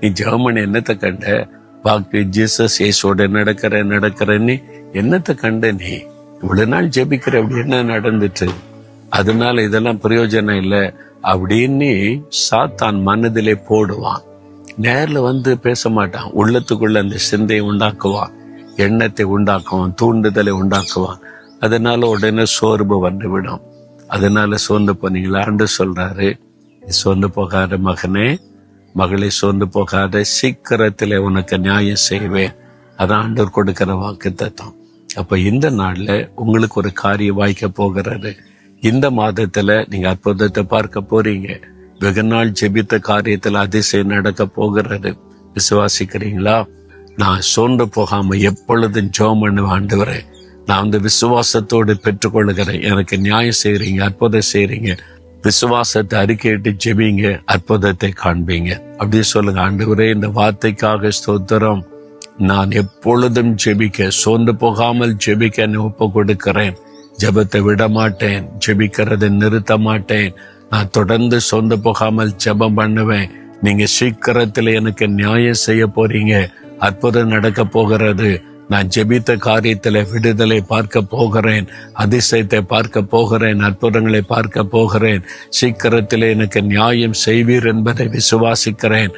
நீ ஜெர்மனி என்னத்தை கண்ட? வாக்கு ஜீசஸ் ஏசோட நடக்கிறேன்னு என்னத்தை கண்ட? நீ இவ்வளவு நாள் ஜெபிக்கிற, அப்படி என்ன நடந்துட்டு? அதனால இதெல்லாம் பிரயோஜனம் இல்லை அப்படின்னு சாத்தான் மனதிலே போடுவான். நேர்ல வந்து பேச மாட்டான். உள்ளத்துக்குள்ள அந்த சிந்தையை உண்டாக்குவான், எண்ணத்தை உண்டாக்குவான், தூண்டுதலை உண்டாக்குவான். அதனால உடனே சோர்வு வந்துவிடும். அதனால சோர்ந்து போனீங்களா? ஆண்டு சொல்றாரு, சோர்ந்து போகாத மகனே, மகளை சோர்ந்து போகாத, சீக்கிரத்திலே உனக்கு நியாயம் செய்வேன். அதான் ஆண்டவர் கொடுக்கிற வாக்குத்தத்தம். அப்ப இந்த நாள்ல உங்களுக்கு ஒரு காரியம் வாய்க்க போகிறது. இந்த மாதத்துல நீங்க அற்புதத்தை பார்க்க போறீங்க. வெகு நாள் ஜெபித்த காரியத்துல அதிசயம் நடக்க போகிறது. விசுவாசிக்கிறீங்களா? நான் சோர்ந்து போகாம எப்பொழுதும் ஜெபம் பண்ணுவேன். ஆண்டவரே, நான் வந்து விசுவாசத்தோடு பெற்றுக்கொள்கிறேன். எனக்கு நியாயம் செய்யறீங்க, அற்புதம் செய்யறீங்க. விசுவாசத்தை அறிக்கையிட்டு ஜெபிங்க, அற்புதத்தை காண்பீங்க. அப்படியே சொல்லுங்க, ஆண்டவரே இந்த வார்த்தைக்காக ஸ்தோத்திரம். நான் எப்பொழுதும் ஜெபிக்க, சோர்ந்து போகாமல் ஜெபிக்க ஒப்பு கொடுக்கிறேன். ஜெபத்தை விட மாட்டேன், ஜெபிக்கிறதை நிறுத்த மாட்டேன். நான் தொடர்ந்து சோர்ந்து போகாமல் ஜெபம் பண்ணுவேன். நீங்க சீக்கிரத்துல எனக்கு நியாயம் செய்ய போறீங்க. அற்புதம் நடக்க போகிறது. நான் ஜெபித்த காரியத்துல விடுதலை பார்க்க போகிறேன், அதிசயத்தை பார்க்க போகிறேன், அற்புதங்களை பார்க்க போகிறேன். சீக்கிரத்திலே எனக்கு நியாயம் செய்வீர் என்பதை விசுவாசிக்கிறேன்.